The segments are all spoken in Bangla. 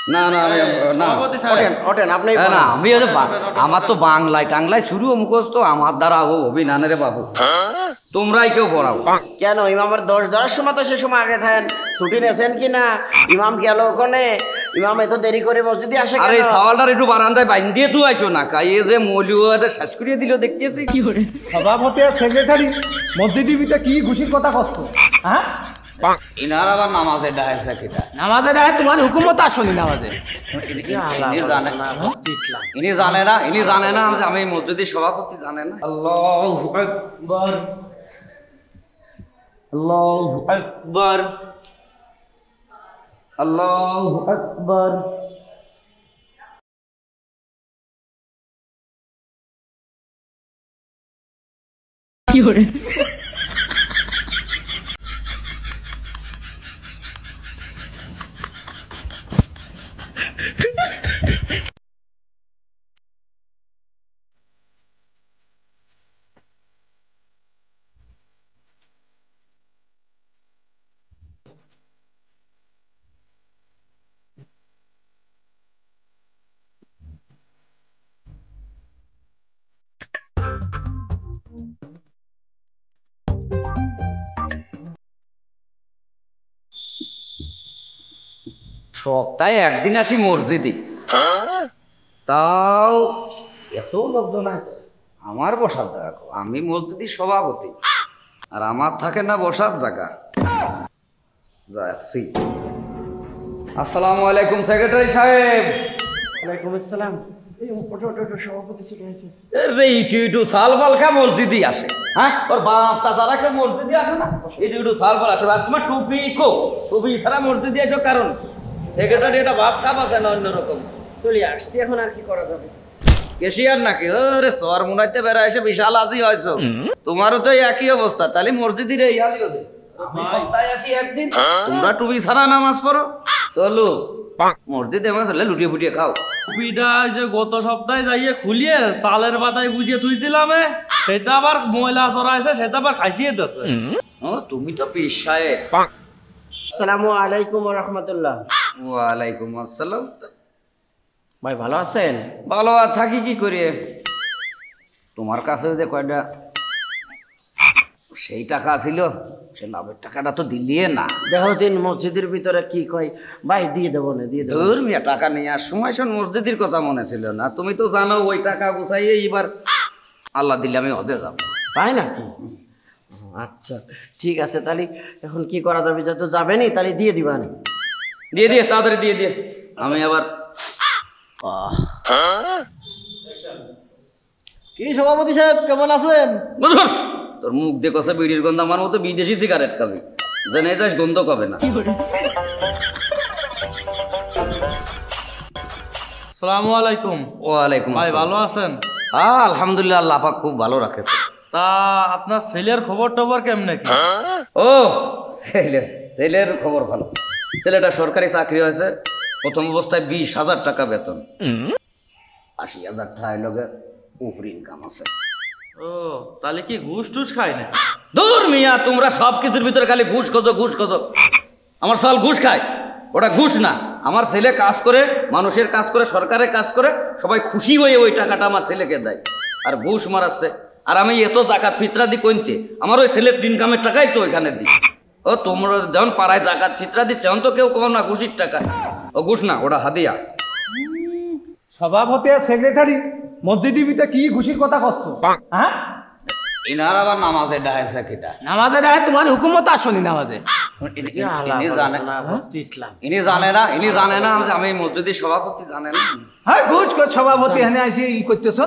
না না না ওঠেন আপনি না আমি আমার তো বাংলায় টাংলায় শুরু মুখস্থ আমার দ্বারা হবে না রে বাবু তোমরাই কেউ পড়াও কেন ইমামের দোষ ধরার সময় তো সে সময় আগে থাকেন ছুটি নেছেন কি না ইমাম গেল ওখানে ইমাম এত দেরি করে মসজিদে আসে আরে সওয়ালটার একটু বারান্দায় বাইন দিয়ে তুই আইছো না কাই যে মৌলুয়াদের শেষ করিয়ে দিল দেখতেছি কি করে সভাপতি আর সেক্রেটারি মসজিদের ভিতরে কি খুশির কথা করছো হ্যাঁ ইনার আবার নামাজে ডায়াসা কিটা নামাজে না তোমার হুকুমত আসনি নামাজে ইনি জানে না আমি মসজিদের সভাপতি জানে না আল্লাহু আকবার আল্লাহু আকবার আল্লাহু আকবার কি করে সপ্তাহে একদিন আসি মসজিদে তাও এত লোকজন আছে আমার বসার জায়গা আমি মসজিদের সভাপতি আর আমার থাকে না বসার জায়গা যাচ্ছি আসসালামু আলাইকুম সেক্রেটারি সাহেব ওয়ালাইকুম আসসালাম সভাপতি ছুটি হয়েছে ইটু সাল পাল খা মসজিদই আসে হ্যাঁ ওর বাপ চাচারা কেউ মসজিদে আসে না ইটু সাল পাল আসে আর তোমার টুপি টুপি ছাড়া মসজিদে আসো কারণ সেক্রেটারি এটা ভাব খাপ আছে না অন্যরকম চলে আসছি এখন আর কি করা যাবে কেশিয়ার নাকি ওরে সর মুনাইতে বেড়া এসে বিশাল আজি হয়েছো তোমারও তো একই অবস্থা তাহলে মসজিদের এই হালি হবে সপ্তাহে আসি একদিন তোমরা টুপি ছাড়া নামাজ পড়ো চলো মসজিদে মাছ হলে লুটিয়ে ফুটিয়ে খাও টুপিটা যে গত সপ্তাহে যাইয়ে খুলিয়ে সালের পাতায় গুজিয়ে থুইছিলাম সেটা আবার ময়লা চড়াইছে সেটা আবার খাইছিয়ে দিচ্ছে ও তুমি তো পীর সাহেব আসসালামু আলাইকুম ওয়া রাহমাতুল্লাহ ওয়ালাইকুম আসসালাম ভাই ভালো আছেন ভালো আর থাকি কি করে তোমার কাছে যে কয়টা সেই টাকা ছিল সে লাভের টাকাটা তো দিলিয়ে না দেখো মসজিদের ভিতরে কি কয় ভাই দিয়ে দেবো না দিয়ে দেবো ধর মিয়া টাকা নিয়ে আর সময় শোন মসজিদের কথা মনে ছিল না তুমি তো জানো ওই টাকা গুছাইয়ে এবার আল্লাহ দিলে আমি হতে যাবো তাই নাকি আচ্ছা ঠিক আছে তাহলে এখন কি করা যাবে যত যাবেনি তাহলে দিয়ে দিবানি দিয়ে তাড়াতাড়ি দিয়ে আমি আবার কি সভাপতি সাহেব কেমন আছেন তোর মুখ দেখছে বিড়ির গন্ধ আমার মতো বিদেশি সিগারেট খাবি জেনে যাস গন্ধ কবে না আসসালামু আলাইকুম ওয়ালাইকুম ভাই আসসালাম ভালো আছেন আলহামদুলিল্লাহ আল্লাহ পাক খুব ভালো রাখেছে তা আপনার ছেলের খবর টবর কেমনে কি ও ছেলের খবর ভালো ছেলেটা সরকারি চাকরি হয়েছে প্রথম অবস্থায় 20,000 টাকা বেতন 80,000 টাকা লগে উপরি ইনকাম আছে ও তাহলে কি ঘুষ টুস খায় না দূর মিয়া তোমরা সব কিছুর ভিতরে খালি ঘুষ খোঁজো আমার সাল ঘুষ খায় ওটা ঘুষ না আমার ছেলে কাজ করে মানুষের কাজ করে সরকারের কাজ করে সবাই খুশি হয়ে ওই টাকাটা আমার ছেলেকে দেয় আর ঘুষ মারাচ্ছে আর আমি এত জাকাত ফিতরা দিই কইতে আমার ওই ছেলের ইনকামের টাকাই তো ওইখানে দিই ও তোমরা যখন পাড়ায় জাকাত ফিতরা দিচ্ছে তখন তো কেউ কম না ঘুষির টাকা ও ঘুষ না ওটা হাদিয়া সভাপতি আর সেক্রেটারি মসজিদের ভিতরে কি খুশির কথা করছো হ্যাঁ ইনার আবার নামাজে ডায়াসা কিটা নামাজে না তোমার হুকুমত আসনি নামাজে ইনি জানে না আমি মসজিদের সভাপতি জানে না হ্যাঁ ঘুষ সভাপতি এখানে এসে ই করতেছো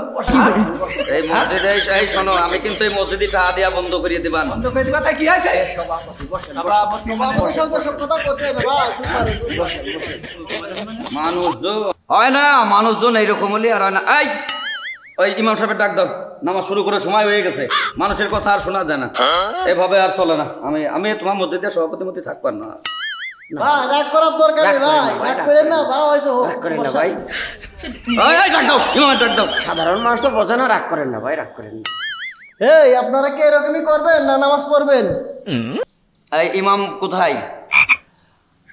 এই মসজিদে এই শোনো আমি কিন্তু এই মসজিদে টাকা দিয়া বন্ধ করিয়ে দিবা বন্ধ করে দিবা তাই কি আছে মানুষজন হয় না মানুষজন এইরকম হলে আর হয় না এই ওই ইমাম সাহেবের ডাক দাও নামাজ শুরু করে সময় হয়ে গেছে মানুষের কথা আর শোনা যায় না এভাবে আর চলে না আমি তোমার মসজিদের সভাপতির মধ্যে থাকবার না রাগ করার দরকার নেই ভাই রাগ করেন না যা হয়েছে রাগ করেন না ভাই ডাক দাও ইমামের ডাক দাও সাধারণ মানুষ তো বোঝে না রাগ করেন না ভাই রাগ করেন না এই আপনারা কি এরকমই করবেন না নামাজ পড়বেন এই ইমাম কোথায়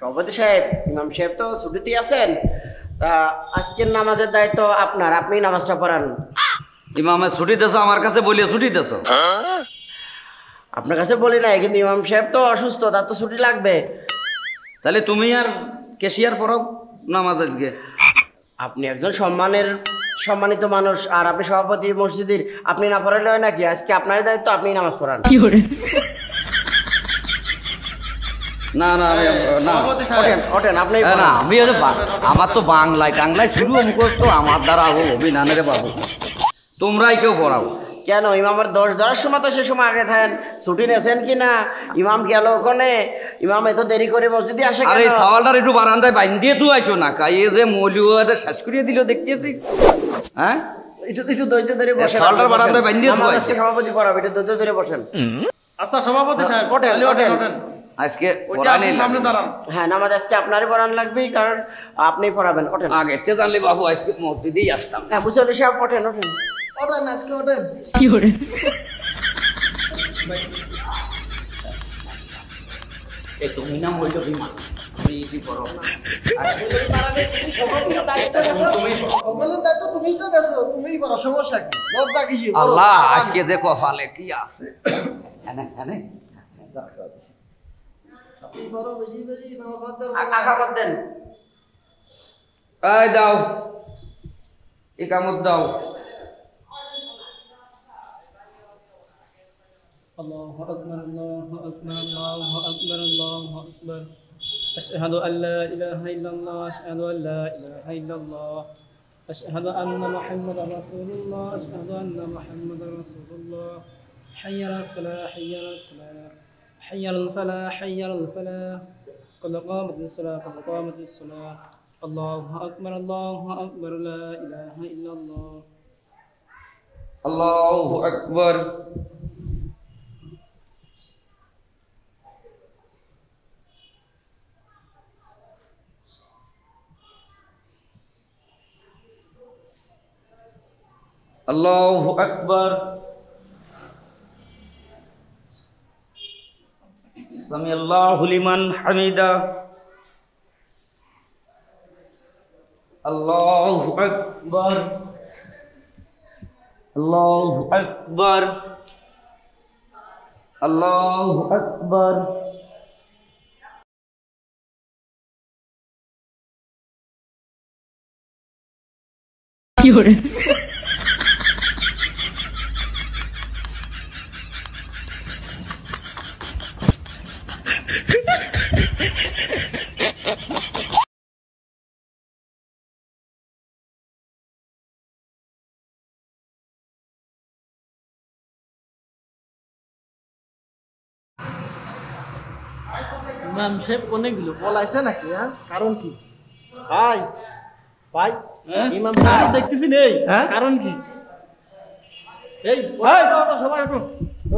সভাপতি সাহেব, ইমাম সাহেব তো ছুটিতে আছেন, তা আজকের নামাজের দায়িত্ব আপনার, আপনি নামাজটা পড়ান। ইমামে ছুটি দেছো, আমার কাছে বলিয়ে ছুটি দেছো? আপনার কাছে বলি নাই, কিন্তু ইমাম সাহেব তো অসুস্থ, তার তো ছুটি লাগবে। তাহলে তুমি আর কেশিয়ার পড়াও নামাজ আজকে। আপনি একজন সম্মানিত মানুষ, আর আপনি সভাপতি মসজিদের, আপনি না পড়ালে হয় নাকি? আজকে আপনার দায়িত্ব, আপনি নামাজ পড়ান। না না না, সভাপতি সাহেব ওঠেন ওঠেন, আপনি না আমি আমার তো বাংলায় টাংলায় শুরু মুখস্থ, আমার দ্বারা অভিনানের বাবু, তোমরাই কেউ পড়াও। কেন ইমামের দোষ ধরার সময় তো সে সময় আগে থাকেন, ছুটি নেছেন কি না? ইমাম গেল ওখানে, ইমাম এত দেরি করে মসজিদে আসে আর কেন? এই সাওয়ালটার একটু বারান্দায় বাইন দিয়ে তুই আইছো না, কাইয়ে যে মৌলিওয়াদের শেষ করিয়ে দিল দেখতেছি। হ্যাঁ, একটু ধৈর্য ধরে বসেন। সাওয়ালটার বারান্দায় বাইন দিয়ে তুই নামাজ আইছো। আজকে সভাপতি পড়াবে, একটু ধৈর্য ধরে বসেন। আচ্ছা সভাপতি সাহেব, ওঠেন, তাহলে ওঠেন ওঠেন। ওঠেন, আজকে ওইটা আপনি সামনে দাঁড়ান। হ্যাঁ, নামাজ আজকে আপনারই পড়ান লাগবেই, কারণ আপনি পড়াবেন। ওঠেন। আগে তে জানলে বাবু আজকে মসজিদেই আসতাম। হ্যাঁ, মুসল্লি সাহেব ওঠেন ওঠেন ওঠেন, আজকে ওঠেন। তুমি না বলছো বিমা, তুমি কি করো? আল্লাহ আজকে যে কপালে কি আছে। আশা দেন। এই দাও, ইকামত দাও। الله أكبر الله أكبر الله أكبر الله أكبر أشهد أن لا إله إلا الله أشهد أن لا إله إلا الله أشهد أن محمدا رسول الله أشهد أن محمدا رسول الله حي على الصلاة حي على الصلاة حي على الفلاح حي على الفلاح قد قامت الصلاة قد قامت الصلاة الله أكبر لا إله إلا الله الله أكبر الله أكبر سمع الله لمن حمده الله أكبر الله أكبر الله أكبر ইমাম সাহেব কোনে গেল, পলাইছে নাকি? হ্যাঁ, কারণ কি? ভাই ভাই, ইমাম সাহেব দেখতেছি নেই, কারণ কি? এই ওঠো, সবাই ওঠো।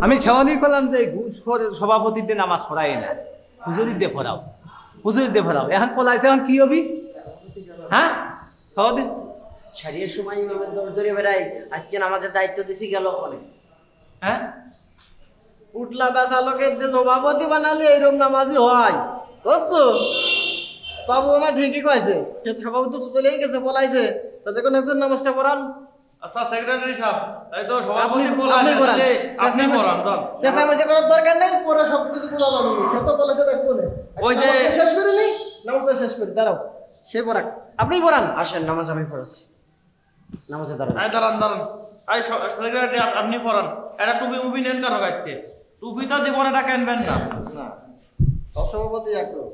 আমি সেওয়ানি করলাম যে ঘুষখোর সভাপতিতে নামাজ পড়াই না, হুজুরিতে পড়াও, হুজুরিতে পড়াও। এখন পলাইছে, এখন কি হবি? হ্যাঁ সভাপতি সারিয়ার সময় ইমামের দোষ ধরে বেড়াই, আজকে নামাজের দায়িত্ব দিছি গেল ওখানে। হ্যাঁ, উঠলা বেচা লোকের যে সভাপতি বানালে এইরকম নামাজি হয়, বুঝছো? বাবু আমার ঠিকই কয়েছে, সভাপতি তো চলেই গেছে, পলাইছে, তা যে কোনো একজন নামাজটা পড়ান। আচ্ছা সেক্রেটারি সাহেব, তাই তো সভাপতি আপনি বলা পড়ান, আপনি পড়ান যান। চেঁচামেচি করার দরকার নেই, পরে সবকিছু বলা যাবে, সে তো বলেছে দেখবো না। ওই যে শেষ করে নি, নামাজটা শেষ করি, দাঁড়াও, সে পড়াক, আপনি পড়ান। আসেন, নামাজ আমি পড়াচ্ছি, নামাজে দাঁড়ান। আই দাঁড়ান দাঁড়ান, আই সেক্রেটারি আপনি পড়ান। এটা টুপি মুভি নেন কারো কাছ থেকে, টুপি তো দিব না, টাকা আনবেন না। না, সব সভাপতি একরকম।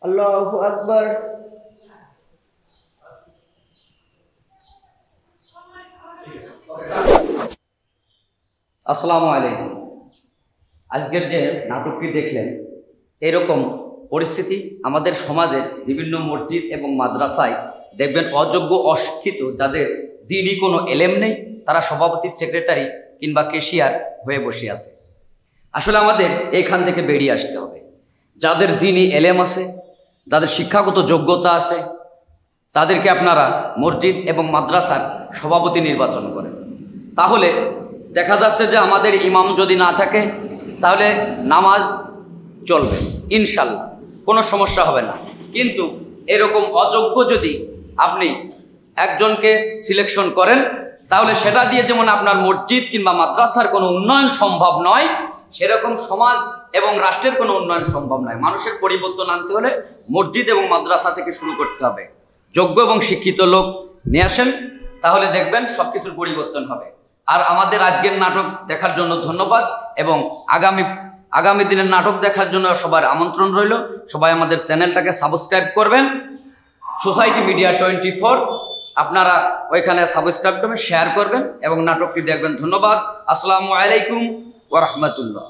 আল্লাহু আকবার। আসসালামু আলাইকুম। আজকের যে নাটকটি দেখলেন, এরকম পরিস্থিতি আমাদের সমাজে বিভিন্ন মসজিদ এবং মাদ্রাসায় দেখবেন অযোগ্য অশিক্ষিত যাদের দিনই কোনো এলেম নেই, তারা সভাপতি, সেক্রেটারি কিংবা কেশিয়ার হয়ে বসে আছে। আসলে আমাদের এইখান থেকে বেরিয়ে আসতে হবে। যাদের দিনই এলেম আছে, যাদের শিক্ষাগত যোগ্যতা আছে, তাদেরকে আপনারা মসজিদ এবং মাদ্রাসার সভাপতি নির্বাচন করেন। তাহলে দেখা যাচ্ছে যে আমাদের ইমাম যদি না থাকে তাহলে নামাজ চলবে ইনশাল্লাহ, কোনো সমস্যা হবে না। কিন্তু এরকম অযোগ্য যদি আপনি একজনকে সিলেকশন করেন তাহলে সেটা দিয়ে যেমন আপনার মসজিদ কিংবা মাদ্রাসার কোনো উন্নয়ন সম্ভব নয়, সেরকম সমাজ এবং রাষ্ট্রের কোনো উন্নয়ন সম্ভব নয়। মানুষের পরিবর্তন আনতে হলে মসজিদ এবং মাদ্রাসা থেকে শুরু করতে হবে। যোগ্য এবং শিক্ষিত লোক নিয়ে আসেন, তাহলে দেখবেন সব কিছুর পরিবর্তন হবে। আর আমাদের আজকের নাটক দেখার জন্য ধন্যবাদ, এবং আগামী দিনের নাটক দেখার জন্য সবার আমন্ত্রণ রইল। সবাই আমাদের চ্যানেলটাকে সাবস্ক্রাইব করবেন, সোসাইটি মিডিয়া 24। আপনারা ওইখানে সাবস্ক্রাইব করবেন, শেয়ার করবেন এবং নাটকটি দেখবেন। ধন্যবাদ। আসসালামু আলাইকুম ওয়া রাহমাতুল্লাহ।